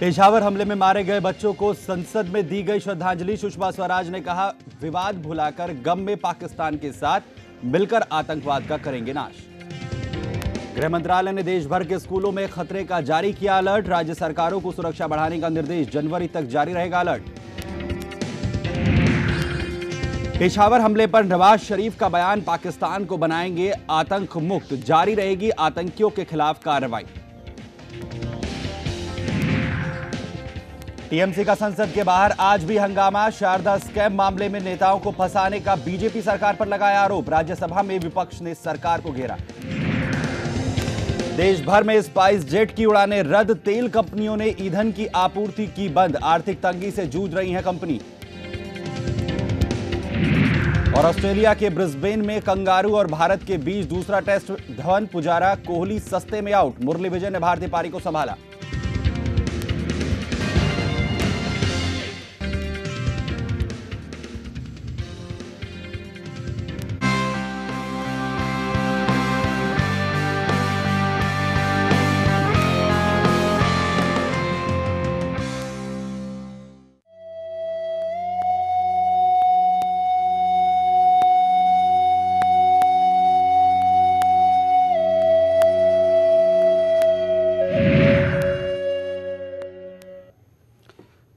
पेशावर हमले में मारे गए बच्चों को संसद में दी गई श्रद्धांजलि। सुषमा स्वराज ने कहा, विवाद भुलाकर गम में पाकिस्तान के साथ मिलकर आतंकवाद का करेंगे नाश। गृह मंत्रालय ने देश भर के स्कूलों में खतरे का जारी किया अलर्ट। राज्य सरकारों को सुरक्षा बढ़ाने का निर्देश, जनवरी तक जारी रहेगा अलर्ट। पेशावर हमले पर नवाज शरीफ का बयान, पाकिस्तान को बनाएंगे आतंक मुक्त, जारी रहेगी आतंकियों के खिलाफ कार्रवाई। टीएमसी का संसद के बाहर आज भी हंगामा। शारदा स्कैम मामले में नेताओं को फंसाने का बीजेपी सरकार पर लगाया आरोप। राज्यसभा में विपक्ष ने सरकार को घेरा। देश भर में स्पाइस जेट की उड़ानें रद्द। तेल कंपनियों ने ईंधन की आपूर्ति की बंद। आर्थिक तंगी से जूझ रही है कंपनी। और ऑस्ट्रेलिया के ब्रिस्बेन में कंगारू और भारत के बीच दूसरा टेस्ट। धवन, पुजारा, कोहली सस्ते में आउट। मुरली विजय ने भारतीय पारी को संभाला।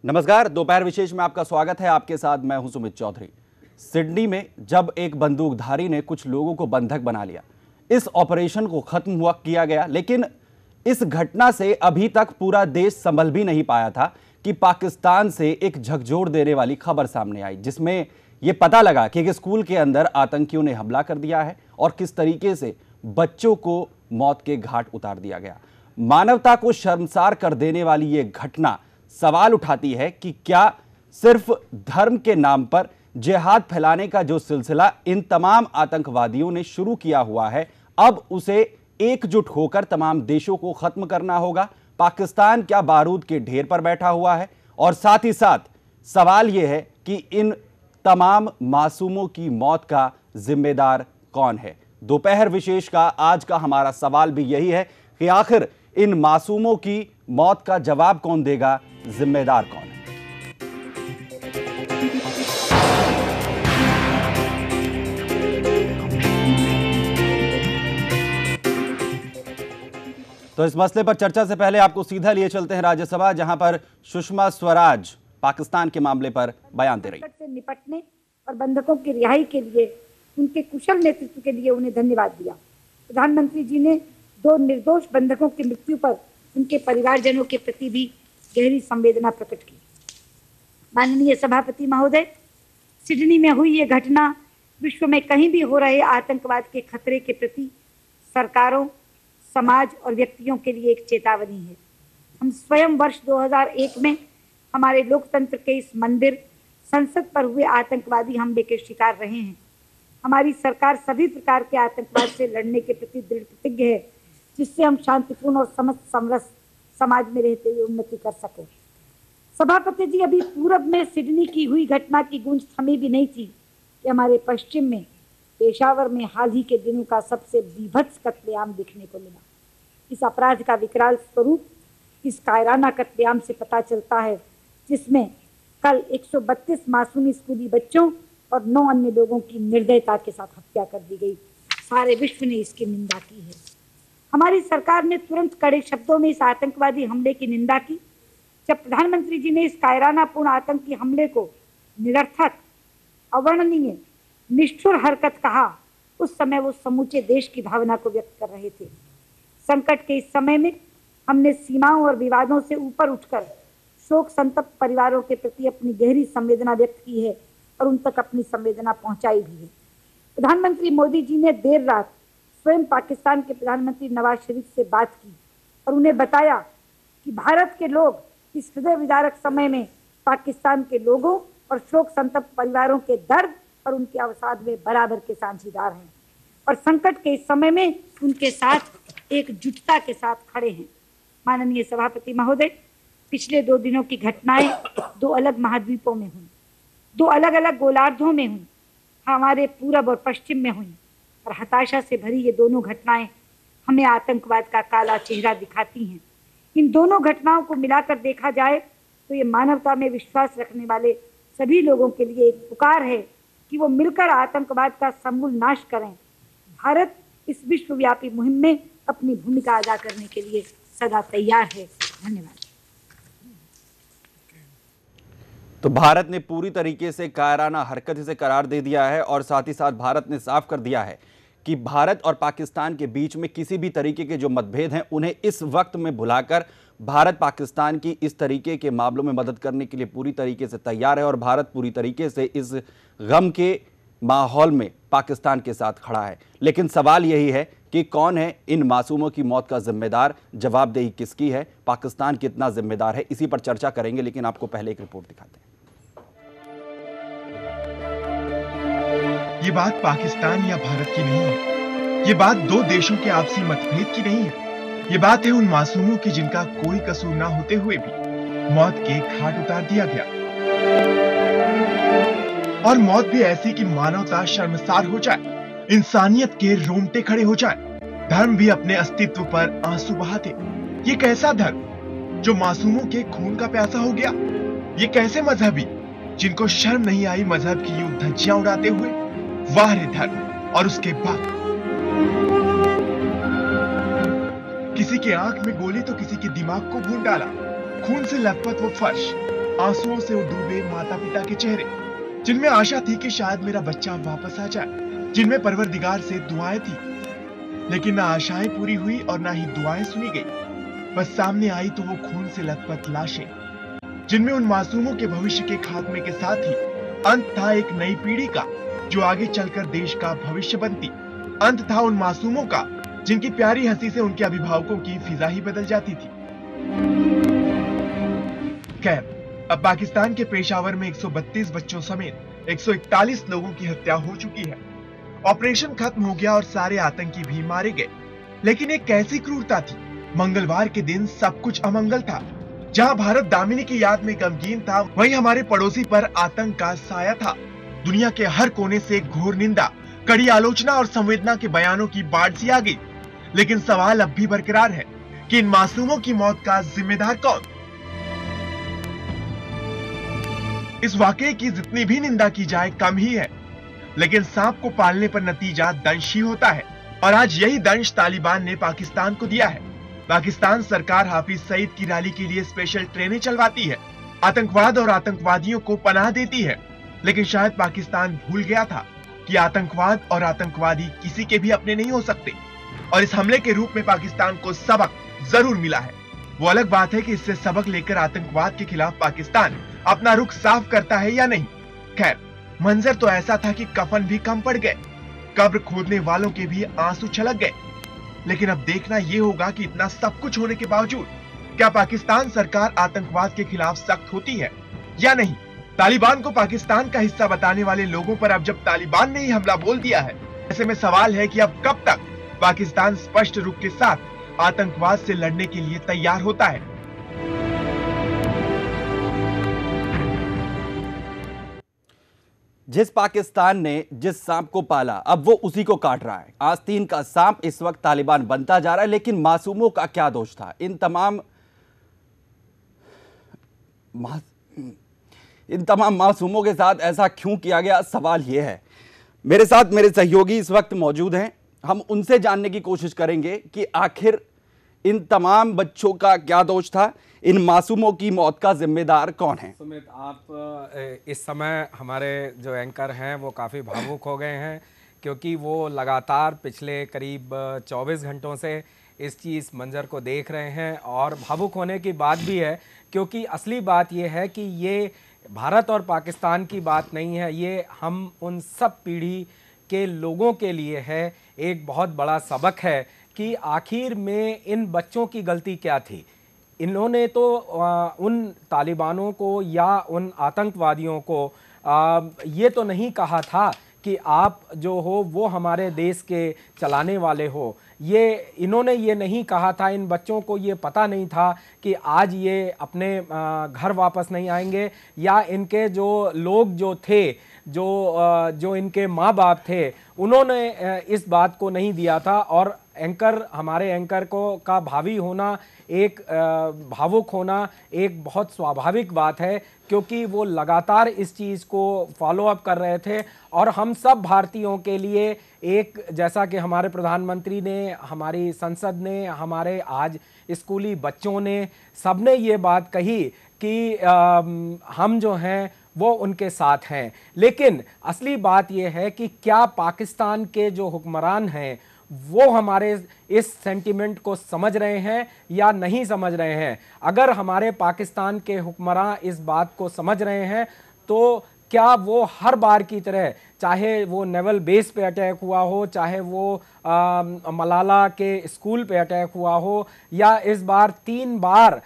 नमस्कार, दोपहर विशेष में आपका स्वागत है। आपके साथ मैं हूं सुमित चौधरी। सिडनी में जब एक बंदूकधारी ने कुछ लोगों को बंधक बना लिया, इस ऑपरेशन को खत्म किया गया, लेकिन इस घटना से अभी तक पूरा देश संभल भी नहीं पाया था कि पाकिस्तान से एक झकझोर देने वाली खबर सामने आई, जिसमें यह पता लगा कि एक स्कूल के अंदर आतंकियों ने हमला कर दिया है और किस तरीके से बच्चों को मौत के घाट उतार दिया गया। मानवता को शर्मसार कर देने वाली यह घटना सवाल उठाती है कि क्या सिर्फ धर्म के नाम पर जिहाद फैलाने का जो सिलसिला इन तमाम आतंकवादियों ने शुरू किया हुआ है, अब उसे एकजुट होकर तमाम देशों को खत्म करना होगा। पाकिस्तान क्या बारूद के ढेर पर बैठा हुआ है? और साथ ही साथ सवाल यह है कि इन तमाम मासूमों की मौत का जिम्मेदार कौन है? दोपहर विशेष का आज का हमारा सवाल भी यही है कि आखिर इन मासूमों की मौत का जवाब कौन देगा, जिम्मेदार कौन है? तो इस मसले पर चर्चा से पहले आपको सीधा लिए चलते हैं राज्यसभा, जहां पर सुषमा स्वराज पाकिस्तान के मामले पर बयान दे रही हैं। से निपटने और बंधकों की रिहाई के लिए उनके कुशल नेतृत्व के लिए उन्हें धन्यवाद दिया। प्रधानमंत्री जी ने 2 निर्दोष बंधकों की मृत्यु पर उनके परिवारजनों के प्रति भी गहरी संवेदना प्रकट की। माननीय सभापति महोदय, सिडनी में हुई ये घटना विश्व में कहीं भी हो रहे आतंकवाद के खतरे के प्रति सरकारों, समाज और व्यक्तियों के लिए एक चेतावनी है। हम स्वयं वर्ष 2001 में हमारे लोकतंत्र के इस मंदिर संसद पर हुए आतंकवादी हमले के शिकार रहे हैं। हमारी सरकार सभी प्रकार के आतंकवाद से लड़ने के प्रति दृढ़ प्रतिज्ञ है, जिससे हम शांतिपूर्ण और समरस समाज में रहते हुए उन्नति कर सके। सभापति जी, अभी पूरब में सिडनी की हुई घटना की गूंज थमी भी नहीं थी कि हमारे पश्चिम में पेशावर में हाल ही के दिनों का सबसे बीभत्स कत्लेआम देखने को मिला। इस अपराध का विकराल स्वरूप इस कायराना कत्लेआम से पता चलता है, जिसमें कल 132 मासूम स्कूली बच्चों और 9 अन्य लोगों की निर्दयता के साथ हत्या कर दी गई। सारे विश्व ने इसकी निंदा की है। हमारी सरकार ने तुरंत कड़े शब्दों में इस आतंकवादी हमले की निंदा की। जब प्रधानमंत्री जी ने इस कायरानापूर्ण आतंकी हमले को निरर्थक, अवर्णनीय, निष्ठुर हरकत कहा, उस समय वो समूचे देश की भावना को व्यक्त कर रहे थे। संकट के इस समय में हमने सीमाओं और विवादों से ऊपर उठकर शोक संतप्त परिवारों के प्रति अपनी गहरी संवेदना व्यक्त की है और उन तक अपनी संवेदना पहुंचाई भी है। प्रधानमंत्री मोदी जी ने देर रात स्वयं पाकिस्तान के प्रधानमंत्री नवाज शरीफ से बात की और उन्हें बताया कि भारत के लोग इस हृदय विदारक समय में पाकिस्तान के लोगों और शोक संतप्त परिवारों के दर्द और उनके अवसाद में बराबर के साझीदार हैं और संकट के इस समय में उनके साथ एकजुटता के साथ खड़े हैं। माननीय सभापति महोदय, पिछले 2 दिनों की घटनाएं 2 अलग महाद्वीपों में हुई, 2 अलग अलग गोलार्धों में हुई, हमारे पूरब और पश्चिम में हुई, और हताशा से भरी ये दोनों घटनाएं हमें आतंकवाद का काला चेहरा दिखाती हैं। इन दोनों घटनाओं को मिलाकर देखा जाए तो ये मानवता में विश्वास रखने वाले सभी लोगों के लिए एक पुकार है कि वो मिलकर आतंकवाद का समूल नाश करें। भारत इस विश्वव्यापी मुहिम में अपनी भूमिका अदा करने के लिए सदा तैयार है। धन्यवाद। तो भारत ने पूरी तरीके से कायराना हरकत इसे करार दे दिया है और साथ ही साथ भारत ने साफ कर दिया है कि भारत और पाकिस्तान के बीच में किसी भी तरीके के जो मतभेद हैं उन्हें इस वक्त में भुलाकर भारत पाकिस्तान की इस तरीके के मामलों में मदद करने के लिए पूरी तरीके से तैयार है और भारत पूरी तरीके से इस गम के माहौल में पाकिस्तान के साथ खड़ा है। लेकिन सवाल यही है कि कौन है इन मासूमों की मौत का जिम्मेदार, जवाबदेही किसकी है, पाकिस्तान कितना जिम्मेदार है, इसी पर चर्चा करेंगे। लेकिन आपको पहले एक रिपोर्ट दिखाते हैं। ये बात पाकिस्तान या भारत की नहीं है, ये बात दो देशों के आपसी मतभेद की नहीं है। ये बात है उन मासूमों की जिनका कोई कसूर ना होते हुए भी मौत के घाट उतार दिया गया, और मौत भी ऐसी कि मानवता शर्मसार हो जाए, इंसानियत के रोंगटे खड़े हो जाए। धर्म भी अपने अस्तित्व पर आंसू बहाते। ये कैसा धर्म जो मासूमों के खून का प्यासा हो गया? ये कैसे मजहबी जिनको शर्म नहीं आई मजहब की यूं धज्जियां उड़ाते हुए? वाह रे धर्म और उसके बाद किसी के आंख में गोली तो किसी के दिमाग को भून डाला। खून से लथपथ वो फर्श, आंसुओं से डूबे माता पिता के चेहरे, जिनमें आशा थी कि शायद मेरा बच्चा वापस आ जाए, जिनमें परवरदिगार से दुआएं थी, लेकिन ना आशाएं पूरी हुई और ना ही दुआएं सुनी गई। बस सामने आई तो वो खून से लथपथ लाशें, जिनमें उन मासूमों के भविष्य के खात्मे के साथ ही अंत था एक नई पीढ़ी का जो आगे चलकर देश का भविष्य बनती। अंत था उन मासूमों का जिनकी प्यारी हंसी से उनके अभिभावकों की फिजा ही बदल जाती थी। खैर, अब पाकिस्तान के पेशावर में 132 बच्चों समेत 141 लोगों की हत्या हो चुकी है। ऑपरेशन खत्म हो गया और सारे आतंकी भी मारे गए। लेकिन एक कैसी क्रूरता थी। मंगलवार के दिन सब कुछ अमंगल था। जहां भारत दामिनी की याद में गमगीन था, वहीं हमारे पड़ोसी पर आतंक का साया था। दुनिया के हर कोने से घोर निंदा, कड़ी आलोचना और संवेदना के बयानों की बाढ़ सी आ गई। लेकिन सवाल अब भी बरकरार है कि इन मासूमों की मौत का जिम्मेदार कौन? इस वाकये की जितनी भी निंदा की जाए कम ही है, लेकिन सांप को पालने पर नतीजा दंश ही होता है। और आज यही दंश तालिबान ने पाकिस्तान को दिया है। पाकिस्तान सरकार हाफिज सईद की रैली के लिए स्पेशल ट्रेनें चलवाती है, आतंकवाद और आतंकवादियों को पनाह देती है। लेकिन शायद पाकिस्तान भूल गया था कि आतंकवाद और आतंकवादी किसी के भी अपने नहीं हो सकते, और इस हमले के रूप में पाकिस्तान को सबक जरूर मिला है। वो अलग बात है कि इससे सबक लेकर आतंकवाद के खिलाफ पाकिस्तान अपना रुख साफ करता है या नहीं। खैर, मंजर तो ऐसा था कि कफन भी कम पड़ गए, कब्र खोदने वालों के भी आंसू छलक गए। लेकिन अब देखना यह होगा कि इतना सब कुछ होने के बावजूद क्या पाकिस्तान सरकार आतंकवाद के खिलाफ सख्त होती है या नहीं। तालिबान को पाकिस्तान का हिस्सा बताने वाले लोगों पर अब जब तालिबान ने ही हमला बोल दिया है, ऐसे में सवाल है कि अब कब तक पाकिस्तान स्पष्ट रुख के साथ आतंकवाद से लड़ने के लिए तैयार होता है। जिस पाकिस्तान ने जिस सांप को पाला, अब वो उसी को काट रहा है। आस्तीन का सांप इस वक्त तालिबान बनता जा रहा है। लेकिन मासूमों का क्या दोष था? इन तमाम मासूमों के साथ ऐसा क्यों किया गया? सवाल यह है। मेरे साथ मेरे सहयोगी इस वक्त मौजूद हैं। हम उनसे जानने की कोशिश करेंगे कि आखिर इन तमाम बच्चों का क्या दोष था, इन मासूमों की मौत का जिम्मेदार कौन है। सुमित, आप इस समय हमारे जो एंकर हैं वो काफ़ी भावुक हो गए हैं, क्योंकि वो लगातार पिछले करीब 24 घंटों से इस मंजर को देख रहे हैं। और भावुक होने की बात भी है, क्योंकि असली बात ये है कि ये भारत और पाकिस्तान की बात नहीं है, ये हम उन सब पीढ़ी के लोगों के लिए है। एक बहुत बड़ा सबक है कि आखिर में इन बच्चों की गलती क्या थी। इन्होंने तो उन तालिबानों को या उन आतंकवादियों को ये तो नहीं कहा था कि आप जो हो वो हमारे देश के चलाने वाले हो। इन्होंने ये नहीं कहा था, इन बच्चों को ये पता नहीं था कि आज ये अपने घर वापस नहीं आएंगे, या इनके जो लोग जो थे जो इनके माँ बाप थे उन्होंने इस बात को नहीं दिया था। और हमारे एंकर को का भावी होना, एक भावुक होना एक बहुत स्वाभाविक बात है, क्योंकि वो लगातार इस चीज़ को फॉलो अप कर रहे थे। और हम सब भारतीयों के लिए एक, जैसा कि हमारे प्रधानमंत्री ने, हमारी संसद ने, हमारे आज स्कूली बच्चों ने, सबने ये बात कही कि हम जो हैं वो उनके साथ हैं। लेकिन असली बात यह है कि क्या पाकिस्तान के जो हुक्मरान हैं वो हमारे इस सेंटिमेंट को समझ रहे हैं या नहीं समझ रहे हैं। अगर हमारे पाकिस्तान के हुक्मरान इस बात को समझ रहे हैं तो क्या वो हर बार की तरह, चाहे वो नेवल बेस पे अटैक हुआ हो, चाहे वो मलाला के स्कूल पे अटैक हुआ हो, या इस बार 3 बार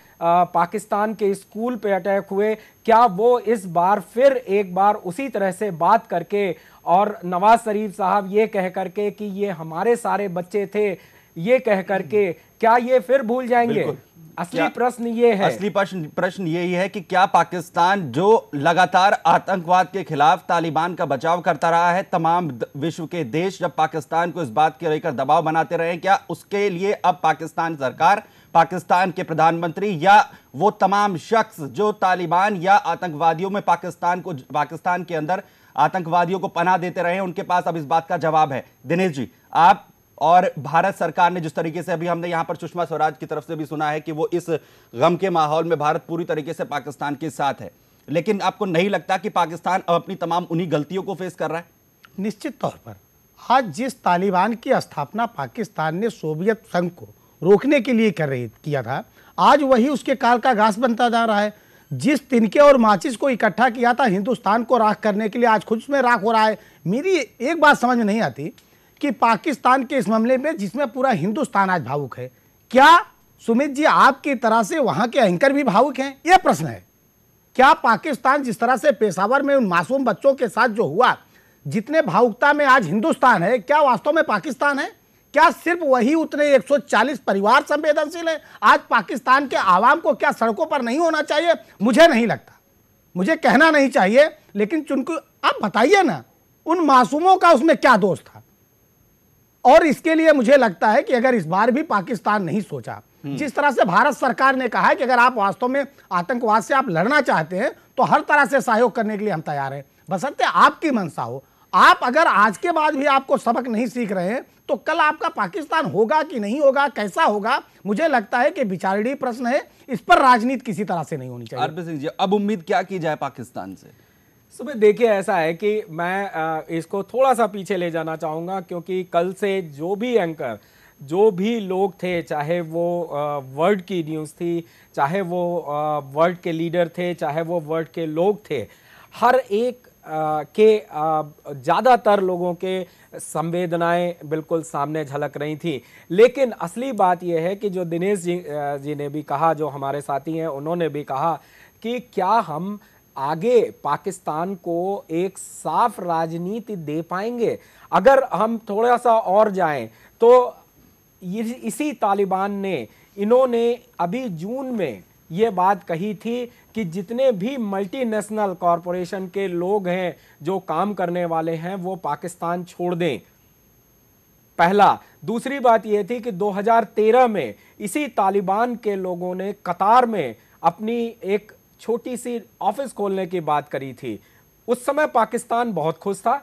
पाकिस्तान के स्कूल पे अटैक हुए, क्या वो इस बार फिर एक बार उसी तरह से बात करके और नवाज शरीफ साहब ये कह करके कि ये हमारे सारे बच्चे थे, ये कह करके क्या ये फिर भूल जाएंगे? असली प्रश्न ये है, असली प्रश्न यही है कि क्या पाकिस्तान जो लगातार आतंकवाद के खिलाफ तालिबान का बचाव करता रहा है, तमाम विश्व के देश जब पाकिस्तान को इस बात के लेकर दबाव बनाते रहे, क्या उसके लिए अब पाकिस्तान सरकार, पाकिस्तान के प्रधानमंत्री या वो तमाम शख्स जो तालिबान या आतंकवादियों में पाकिस्तान के अंदर आतंकवादियों को पनाह देते रहे हैं, उनके पास अब इस बात का जवाब है? दिनेश जी, आप और भारत सरकार ने जिस तरीके से, अभी हमने यहां पर सुषमा स्वराज की तरफ से भी सुना है कि वो इस गम के माहौल में भारत पूरी तरीके से पाकिस्तान के साथ है, लेकिन आपको नहीं लगता कि पाकिस्तान अब अपनी तमाम उन्हीं गलतियों को फेस कर रहा है? निश्चित तौर पर आज जिस तालिबान की स्थापना पाकिस्तान ने सोवियत संघ को रोकने के लिए किया था, आज वही उसके काल का घास बनता जा रहा है। जिस तिनके और माचिस को इकट्ठा किया था हिंदुस्तान को राख करने के लिए, आज खुद उसमें राख हो रहा है। मेरी एक बात समझ में नहीं आती कि पाकिस्तान के इस मामले में, जिसमें पूरा हिंदुस्तान आज भावुक है, क्या सुमित जी आपकी तरह से वहां के एंकर भी भावुक हैं? यह प्रश्न है। क्या पाकिस्तान जिस तरह से पेशावर में उन मासूम बच्चों के साथ जो हुआ, जितने भावुकता में आज हिंदुस्तान है, क्या वास्तव में पाकिस्तान है? क्या सिर्फ वही उतने 140 परिवार संवेदनशील है? आज पाकिस्तान के आवाम को क्या सड़कों पर नहीं होना चाहिए? मुझे नहीं लगता, मुझे कहना नहीं चाहिए, लेकिन चुनको आप बताइए ना, उन मासूमों का उसमें क्या दोष था? और इसके लिए मुझे लगता है कि अगर इस बार भी पाकिस्तान नहीं सोचा, जिस तरह से भारत सरकार ने कहा है कि अगर आप वास्तव में आतंकवाद से आप लड़ना चाहते हैं तो हर तरह से सहयोग करने के लिए हम तैयार हैं, बशर्ते आपकी मंशा हो। आप अगर आज के बाद भी आपको सबक नहीं सीख रहे हैं तो कल आपका पाकिस्तान होगा कि नहीं होगा, कैसा होगा, मुझे लगता है कि विचारणीय प्रश्न है। इस पर राजनीति किसी तरह से नहीं होनी चाहिए। आरपी सिंह जी, अब उम्मीद क्या की जाए पाकिस्तान से? सुबह देखिए, ऐसा है कि मैं इसको थोड़ा सा पीछे ले जाना चाहूँगा, क्योंकि कल से जो भी एंकर, जो भी लोग थे, चाहे वो वर्ल्ड की न्यूज़ थी, चाहे वो वर्ल्ड के लीडर थे, चाहे वो वर्ल्ड के लोग थे, हर एक के ज़्यादातर लोगों के संवेदनाएं बिल्कुल सामने झलक रही थी। लेकिन असली बात यह है कि जो दिनेश जी ने भी कहा, जो हमारे साथी हैं उन्होंने भी कहा कि क्या हम आगे पाकिस्तान को एक साफ राजनीति दे पाएंगे? अगर हम थोड़ा सा और जाएं तो इसी तालिबान ने, इन्होंने अभी जून में ये बात कही थी कि जितने भी मल्टीनेशनल कॉरपोरेशन के लोग हैं जो काम करने वाले हैं वो पाकिस्तान छोड़ दें। पहला। दूसरी बात यह थी कि 2013 में इसी तालिबान के लोगों ने कतार में अपनी एक छोटी सी ऑफिस खोलने की बात करी थी। उस समय पाकिस्तान बहुत खुश था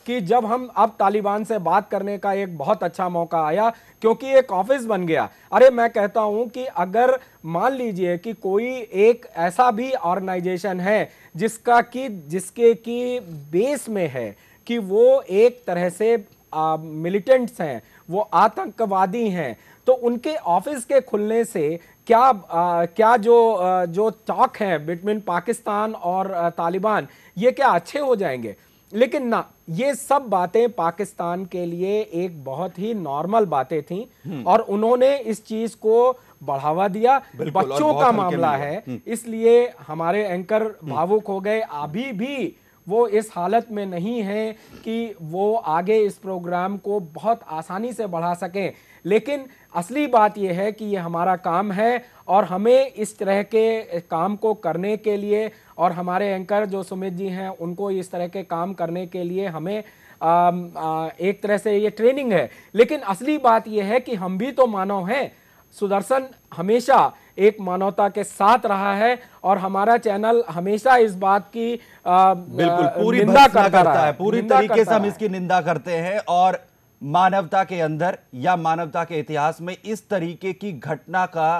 कि जब हम अब तालिबान से बात करने का एक बहुत अच्छा मौका आया, क्योंकि एक ऑफिस बन गया। अरे मैं कहता हूं कि अगर मान लीजिए कि कोई एक ऐसा भी ऑर्गेनाइजेशन है जिसके की बेस में है कि वो एक तरह से मिलिटेंट्स हैं, वो आतंकवादी हैं, तो उनके ऑफिस के खुलने से क्या जो टॉक है बिटवीन पाकिस्तान और तालिबान, ये क्या अच्छे हो जाएंगे? लेकिन ना, ये सब बातें पाकिस्तान के लिए एक बहुत ही नॉर्मल बातें थीं और उन्होंने इस चीज को बढ़ावा दिया। बच्चों का मामला है, इसलिए हमारे एंकर भावुक हो गए। अभी भी वो इस हालत में नहीं है कि वो आगे इस प्रोग्राम को बहुत आसानी से बढ़ा सकें। लेकिन असली बात यह है कि ये हमारा काम है और हमें इस तरह के काम को करने के लिए, और हमारे एंकर जो सुमित जी हैं उनको इस तरह के काम करने के लिए हमें एक तरह से ये ट्रेनिंग है। लेकिन असली बात यह है कि हम भी तो मानव हैं। सुदर्शन हमेशा एक मानवता के साथ रहा है और हमारा चैनल हमेशा इस बात की बिल्कुल पूरी निंदा करता है, पूरी निंदा तरीके से करता हम है। इसकी निंदा करते हैं और मानवता के अंदर या मानवता के इतिहास में इस तरीके की घटना का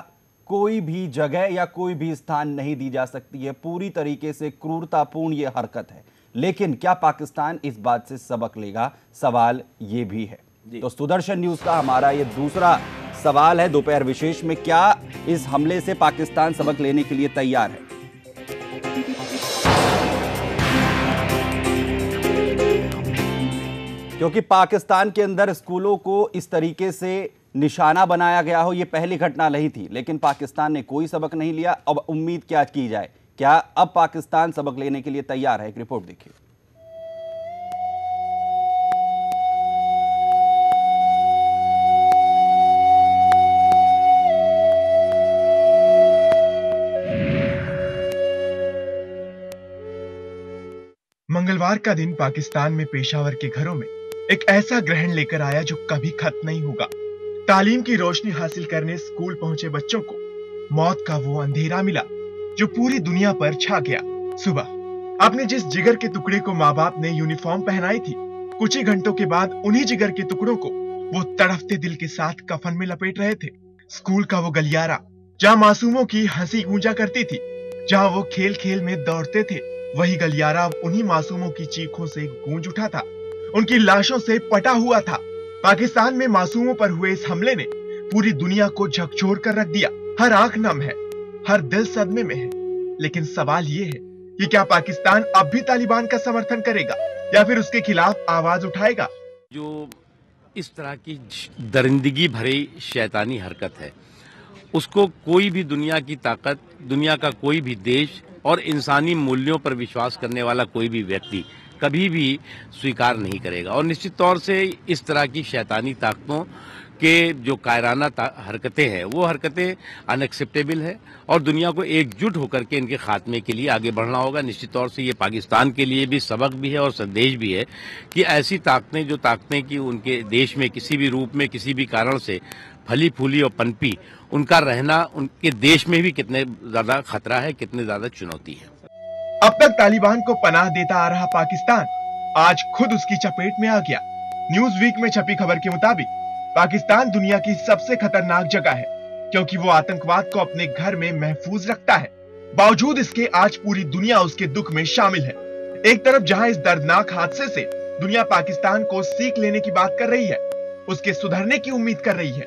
कोई भी जगह या कोई भी स्थान नहीं दी जा सकती है। पूरी तरीके से क्रूरतापूर्ण ये हरकत है। लेकिन क्या पाकिस्तान इस बात से सबक लेगा? सवाल ये भी है। तो सुदर्शन न्यूज का हमारा ये दूसरा सवाल है दोपहर विशेष में, क्या इस हमले से पाकिस्तान सबक लेने के लिए तैयार है? क्योंकि पाकिस्तान के अंदर स्कूलों को इस तरीके से निशाना बनाया गया हो, यह पहली घटना नहीं थी। लेकिन पाकिस्तान ने कोई सबक नहीं लिया। अब उम्मीद क्या की जाए? क्या अब पाकिस्तान सबक लेने के लिए तैयार है? एक रिपोर्ट देखिए। मंगलवार का दिन पाकिस्तान में पेशावर के घरों में एक ऐसा ग्रहण लेकर आया जो कभी खत्म नहीं होगा। तालीम की रोशनी हासिल करने स्कूल पहुंचे बच्चों को मौत का वो अंधेरा मिला जो पूरी दुनिया पर छा गया। सुबह अपने जिस जिगर के टुकड़े को माँ बाप ने यूनिफॉर्म पहनाई थी, कुछ ही घंटों के बाद उन्हीं जिगर के टुकड़ों को वो तड़फते दिल के साथ कफन में लपेट रहे थे। स्कूल का वो गलियारा जहाँ मासूमों की हंसी गूंजा करती थी, जहाँ वो खेल खेल में दौड़ते थे, वही गलियारा अब उन्हीं मासूमों की चीखों से गूंज उठा था, उनकी लाशों से पटा हुआ था। पाकिस्तान में मासूमों पर हुए इस हमले ने पूरी दुनिया को झकझोर कर रख दिया। हर आंख नम है, हर दिल सदमे में है। लेकिन सवाल ये है कि क्या पाकिस्तान अब भी तालिबान का समर्थन करेगा या फिर उसके खिलाफ आवाज उठाएगा? जो इस तरह की दरिंदगी भरी शैतानी हरकत है, उसको कोई भी दुनिया की ताकत, दुनिया का कोई भी देश और इंसानी मूल्यों पर विश्वास करने वाला कोई भी व्यक्ति कभी भी स्वीकार नहीं करेगा। और निश्चित तौर से इस तरह की शैतानी ताकतों के जो कायराना हरकतें हैं, वो हरकतें अनएक्सेप्टेबल है और दुनिया को एकजुट होकर के इनके खात्मे के लिए आगे बढ़ना होगा। निश्चित तौर से ये पाकिस्तान के लिए भी सबक भी है और संदेश भी है कि ऐसी ताकतें, जो ताकतें कि उनके देश में किसी भी रूप में, किसी भी कारण से फली फूली और पनपी, उनका रहना उनके देश में भी कितने ज्यादा खतरा है, कितने ज्यादा चुनौती है। अब तक तालिबान को पनाह देता आ रहा पाकिस्तान आज खुद उसकी चपेट में आ गया। न्यूज वीक में छपी खबर के मुताबिक पाकिस्तान दुनिया की सबसे खतरनाक जगह है क्योंकि वो आतंकवाद को अपने घर में महफूज रखता है। बावजूद इसके आज पूरी दुनिया उसके दुख में शामिल है। एक तरफ जहां इस दर्दनाक हादसे से दुनिया पाकिस्तान को सीख लेने की बात कर रही है, उसके सुधरने की उम्मीद कर रही है,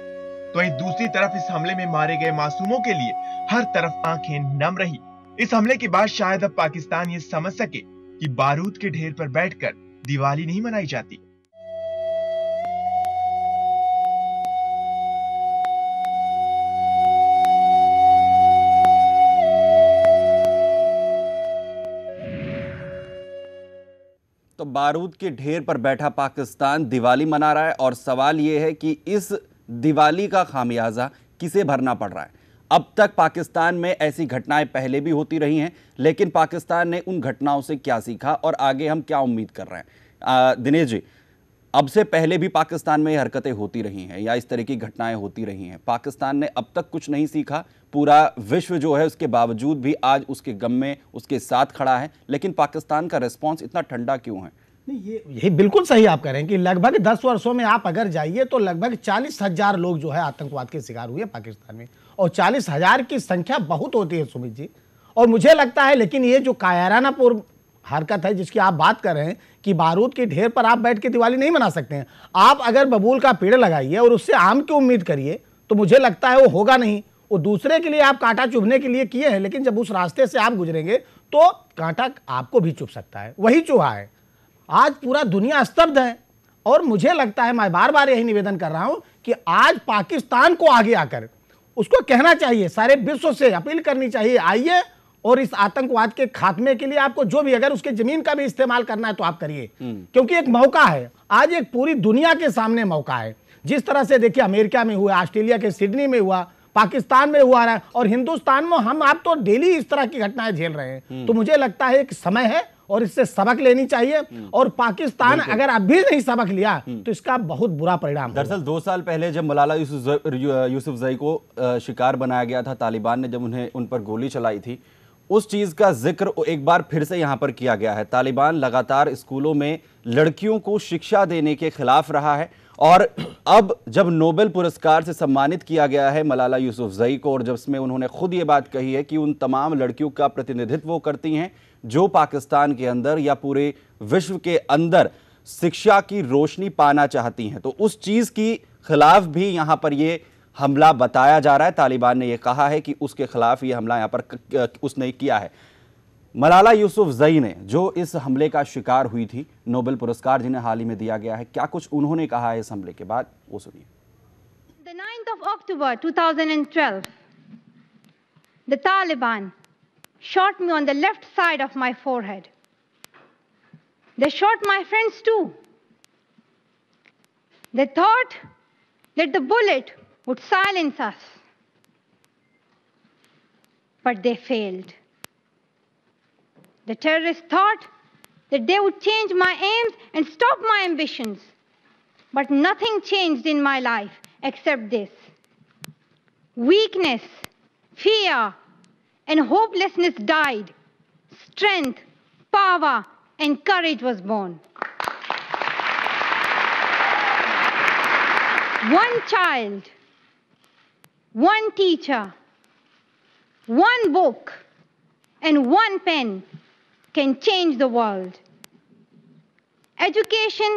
तो वहीं दूसरी तरफ इस हमले में मारे गए मासूमों के लिए हर तरफ आंखें नम रही। इस हमले के बाद शायद अब पाकिस्तान ये समझ सके कि बारूद के ढेर पर बैठकर दिवाली नहीं मनाई जाती। तो बारूद के ढेर पर बैठा पाकिस्तान दिवाली मना रहा है और सवाल यह है कि इस दिवाली का खामियाजा किसे भरना पड़ रहा है। अब तक पाकिस्तान में ऐसी घटनाएं पहले भी होती रही हैं, लेकिन पाकिस्तान ने उन घटनाओं से क्या सीखा और आगे हम क्या उम्मीद कर रहे हैं? दिनेश जी, अब से पहले भी पाकिस्तान में ये हरकतें होती रही हैं या इस तरह की घटनाएं होती रही हैं, पाकिस्तान ने अब तक कुछ नहीं सीखा। पूरा विश्व जो है उसके बावजूद भी आज उसके गम में उसके साथ खड़ा है, लेकिन पाकिस्तान का रिस्पॉन्स इतना ठंडा क्यों है? नहीं, यही बिल्कुल सही आप कह रहे हैं कि लगभग 10 वर्षों में आप अगर जाइए तो लगभग 40,000 लोग जो है आतंकवाद के शिकार हुए पाकिस्तान में, और 40,000 की संख्या बहुत होती है सुमित जी। और मुझे लगता है, लेकिन ये जो कायराना पूर्व हरकत है जिसकी आप बात कर रहे हैं कि बारूद के ढेर पर आप बैठ के दिवाली नहीं मना सकते हैं। आप अगर बबूल का पेड़ लगाइए और उससे आम की उम्मीद करिए तो मुझे लगता है वो होगा नहीं। वो दूसरे के लिए आप कांटा चुभने के लिए किए हैं, लेकिन जब उस रास्ते से आप गुजरेंगे तो कांटा आपको भी चुभ सकता है। वही चूहा है। आज पूरा दुनिया स्तब्ध है और मुझे लगता है, मैं बार बार यही निवेदन कर रहा हूं कि आज पाकिस्तान को आगे आकर उसको कहना चाहिए, सारे विश्व से अपील करनी चाहिए, आइए और इस आतंकवाद के खात्मे के लिए आपको जो भी, अगर उसके जमीन का भी इस्तेमाल करना है तो आप करिए, क्योंकि एक मौका है, आज एक पूरी दुनिया के सामने मौका है। जिस तरह से देखिए अमेरिका में हुआ, ऑस्ट्रेलिया के सिडनी में हुआ, पाकिस्तान में हुआ रहा है, और हिंदुस्तान में हम आप तो डेली इस तरह की घटनाएं झेल रहे हैं। तो मुझे लगता है कि समय है और इससे सबक लेनी चाहिए, और पाकिस्तान अगर अब भी नहीं सबक लिया तो इसका बहुत बुरा परिणाम होगा। दरअसल 2 साल पहले जब मलाला यूसुफजई को शिकार बनाया गया था, तालिबान ने जब उन पर गोली चलाई थी, उस चीज का जिक्र एक बार फिर से यहां पर किया गया है। तालिबान लगातार स्कूलों में लड़कियों को शिक्षा देने के खिलाफ रहा है, और अब जब नोबेल पुरस्कार से सम्मानित किया गया है मलाला यूसुफजई को, और जब इसमें उन्होंने खुद ये बात कही है कि उन तमाम लड़कियों का प्रतिनिधित्व वो करती हैं जो पाकिस्तान के अंदर या पूरे विश्व के अंदर शिक्षा की रोशनी पाना चाहती हैं, तो उस चीज की खिलाफ भी यहां पर ये हमला बताया जा रहा है। तालिबान ने यह कहा है कि उसके खिलाफ ये हमला यहां पर उसने किया है। मलाला यूसुफजई ने जो इस हमले का शिकार हुई थी, नोबेल पुरस्कार जिन्हें हाल ही में दिया गया है, क्या कुछ उन्होंने कहा है इस हमले के बाद, वो सुनिए। The 9th of October 2012, the Taliban shot me on the left side of my forehead. They shot my friends too. They thought that the bullet would silence us, but they failed. The terrorists thought that they would change my aims and stop my ambitions, but nothing changed in my life except this: weakness, fear, and hopelessness died. Strength, power, and courage was born. One child, one teacher, one book, and one pen can change the world. Education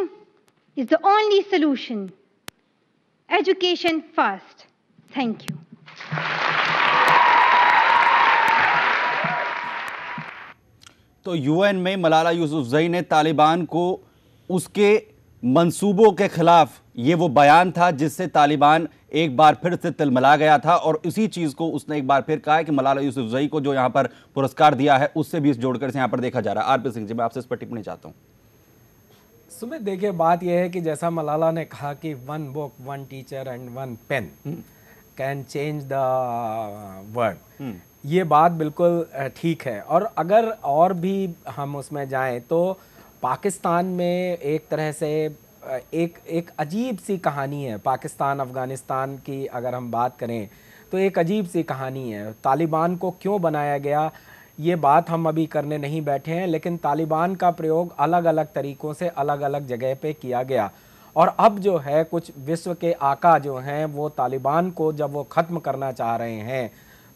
is the only solution. Education first. Thank you. तो UN में मलाला यूसुफजई ने तालिबान को उसके मंसूबों के खिलाफ, ये वो बयान था जिससे तालिबान एक बार फिर से तिलमिला गया था, और इसी चीज को उसने एक बार फिर कहा है कि मलाला यूसुफजई को जो यहां पर पुरस्कार दिया है उससे भी इस जोड़कर से यहां पर देखा जा रहा है। आरपी सिंह जी, मैं आपसे इस पर टिप्पणी चाहता हूं। सुमित, देखिए बात यह है कि जैसा मलाला ने कहा कि one book, one teacher and one pen can change the world, ये बात बिल्कुल ठीक है। और अगर और भी हम उसमें जाएं तो पाकिस्तान में एक तरह से एक अजीब सी कहानी है। पाकिस्तान अफ़गानिस्तान की अगर हम बात करें तो एक अजीब सी कहानी है। तालिबान को क्यों बनाया गया ये बात हम अभी करने नहीं बैठे हैं, लेकिन तालिबान का प्रयोग अलग अलग तरीक़ों से अलग अलग जगह पे किया गया, और अब जो है कुछ विश्व के आका जो हैं वो तालिबान को जब वो ख़त्म करना चाह रहे हैं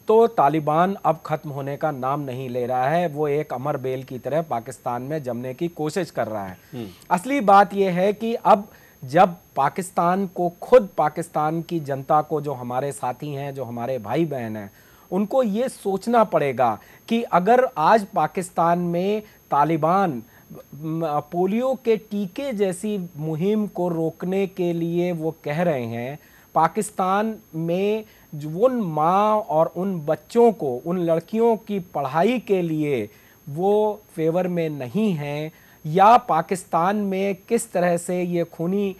तो तालिबान अब ख़त्म होने का नाम नहीं ले रहा है। वो एक अमर बेल की तरह पाकिस्तान में जमने की कोशिश कर रहा है। असली बात यह है कि अब जब पाकिस्तान को, खुद पाकिस्तान की जनता को, जो हमारे साथी हैं, जो हमारे भाई बहन हैं, उनको ये सोचना पड़ेगा कि अगर आज पाकिस्तान में तालिबान पोलियो के टीके जैसी मुहिम को रोकने के लिए वो कह रहे हैं, पाकिस्तान में उन माँ और उन बच्चों को, उन लड़कियों की पढ़ाई के लिए वो फेवर में नहीं हैं, या पाकिस्तान में किस तरह से ये खूनी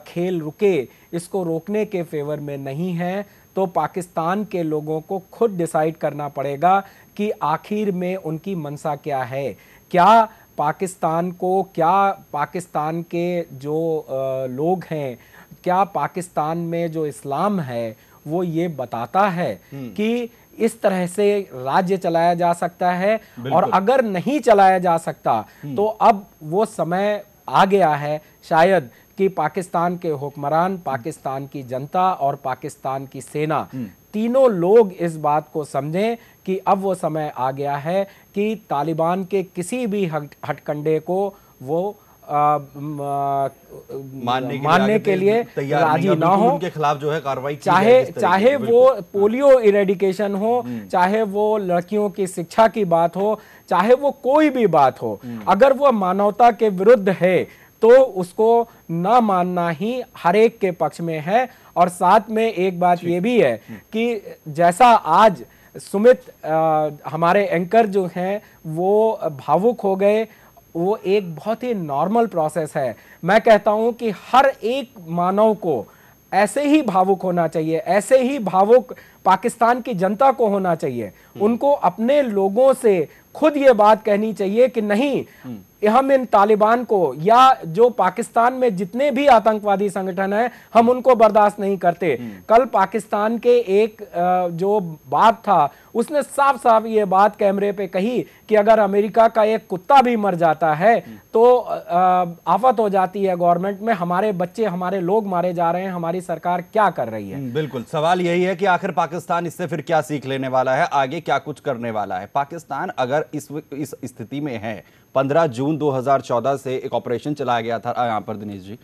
खेल रुके इसको रोकने के फेवर में नहीं हैं, तो पाकिस्तान के लोगों को खुद डिसाइड करना पड़ेगा कि आखिर में उनकी मंशा क्या है। क्या पाकिस्तान को, क्या पाकिस्तान के जो लोग हैं, क्या पाकिस्तान में जो इस्लाम है वो ये बताता है कि इस तरह से राज्य चलाया जा सकता है, और अगर नहीं चलाया जा सकता तो अब वो समय आ गया है शायद कि पाकिस्तान के हुक्मरान, पाकिस्तान की जनता और पाकिस्तान की सेना, तीनों लोग इस बात को समझें कि अब वो समय आ गया है कि तालिबान के किसी भी हथकंडे को वो मानने के लिए राजी ना हो, उनके खिलाफ जो है कार्रवाई चाहे वो पोलियो इरेडिकेशन हो, चाहे वो लड़कियों की शिक्षा की बात हो, चाहे वो कोई भी बात हो, अगर वो मानवता के विरुद्ध है तो उसको ना मानना ही हर एक के पक्ष में है। और साथ में एक बात ये भी है कि जैसा आज सुमित, हमारे एंकर जो हैं वो भावुक हो गए। वो एक बहुत ही नॉर्मल प्रोसेस है। मैं कहता हूं कि हर एक मानव को ऐसे ही भावुक होना चाहिए, ऐसे ही भावुक पाकिस्तान की जनता को होना चाहिए। उनको अपने लोगों से खुद ये बात कहनी चाहिए कि नहीं, हम इन तालिबान को या जो पाकिस्तान में जितने भी आतंकवादी संगठन हैं, हम उनको बर्दाश्त नहीं करते। कल पाकिस्तान के एक जो बाप था, उसने साफ साफ ये बात कैमरे पे कही कि अगर अमेरिका का एक कुत्ता भी मर जाता है तो आफत हो जाती है गवर्नमेंट में, हमारे बच्चे, हमारे लोग मारे जा रहे हैं, हमारी सरकार क्या कर रही है। बिल्कुल, सवाल यही है कि आखिर पाकिस्तान इससे फिर क्या सीख लेने वाला है, आगे क्या कुछ करने वाला है। पाकिस्तान अगर इस स्थिति में है, 15 जून 2014 से एक ऑपरेशन चलाया गया था यहाँ पर दिनेश जी,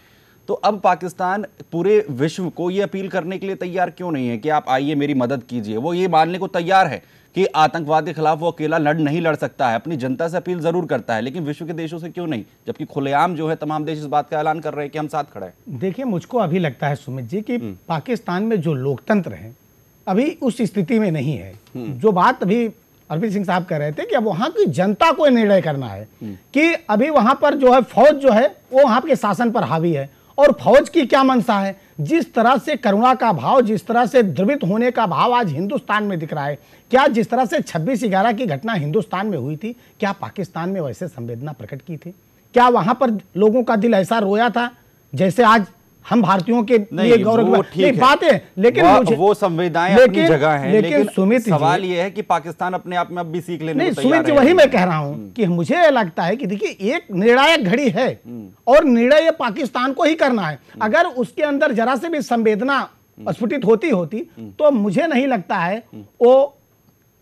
तो अब पाकिस्तान पूरे विश्व को ये अपील करने के लिए तैयार क्यों नहीं है कि आप आइए मेरी मदद कीजिए। वो ये मानने को तैयार है कि आतंकवाद के खिलाफ वो अकेला नहीं लड़ सकता है, अपनी जनता से अपील जरूर करता है, लेकिन विश्व के देशों से क्यों नहीं, जबकि खुलेआम जो है तमाम देश इस बात का ऐलान कर रहे हैं कि हम साथ खड़े हैं। देखिए, मुझको अभी लगता है सुमित जी कि पाकिस्तान में जो लोकतंत्र है अभी उस स्थिति में नहीं है। जो बात अभी अरविंद सिंह साहब कह रहे थे कि अब वहां की जनता को निर्णय करना है कि अभी वहां पर जो है फौज जो है वो वहां के शासन पर हावी है, और फौज की क्या मंशा है। जिस तरह से करुणा का भाव, जिस तरह से द्रवित होने का भाव आज हिंदुस्तान में दिख रहा है, क्या जिस तरह से 26/11 की घटना हिंदुस्तान में हुई थी, क्या पाकिस्तान में वैसे संवेदना प्रकट की थी? क्या वहां पर लोगों का दिल ऐसा रोया था जैसे आज हम भारतीयों के लिए गौरव की बात है? लेकिन वो संवेदनाएं अपनी जगह हैं, लेकिन सुमित सवाल ये है कि पाकिस्तान अपने आप में अब भी सीख लेने नहीं, को तैयार सुमित जी, वही मैं कह रहा हूं कि मुझे लगता है कि देखिए, एक निर्णायक घड़ी है और निर्णय ये पाकिस्तान को ही करना है। अगर उसके अंदर जरा से भी संवेदना स्फुटित होती तो मुझे नहीं लगता है वो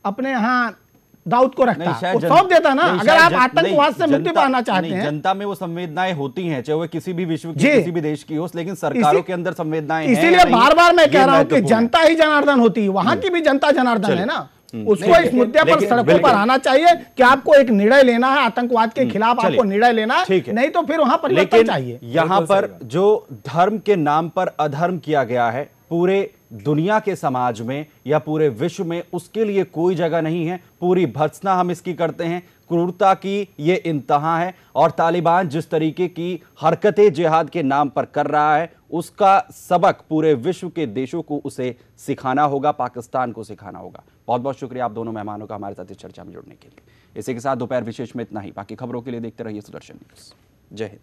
अपने यहाँ दाऊद को रखता, वो सौंप देता ना। अगर आप आतंकवाद से मुक्ति पाना चाहते हैं, जनता में वो संवेदनाएं होती हैं, चाहे वो किसी भी विश्व की किसी भी देश की हो, लेकिन सरकारों के अंदर संवेदनाएं हैं। इसीलिए बार बार मैं कह रहा हूं कि जनता ही जनार्दन होती है, वहां की भी जनता जनार्दन है ना। उसको इस मुद्दे पर सड़कों पर आना चाहिए कि आपको एक निर्णय लेना है, आतंकवाद के खिलाफ आपको निर्णय लेना है, नहीं तो फिर वहां परिवर्तन चाहिए। यहां पर जो धर्म के नाम पर अधर्म किया गया है पूरे दुनिया के समाज में या पूरे विश्व में, उसके लिए कोई जगह नहीं है। पूरी भर्त्सना हम इसकी करते हैं, क्रूरता की ये इंतहा है, और तालिबान जिस तरीके की हरकतें जिहाद के नाम पर कर रहा है, उसका सबक पूरे विश्व के देशों को उसे सिखाना होगा, पाकिस्तान को सिखाना होगा। बहुत बहुत शुक्रिया आप दोनों मेहमानों का हमारे साथ इस चर्चा में जुड़ने के लिए। इसी के साथ दोपहर विशेष में इतना ही। बाकी खबरों के लिए देखते रहिए सुदर्शन न्यूज़। जय हिंद।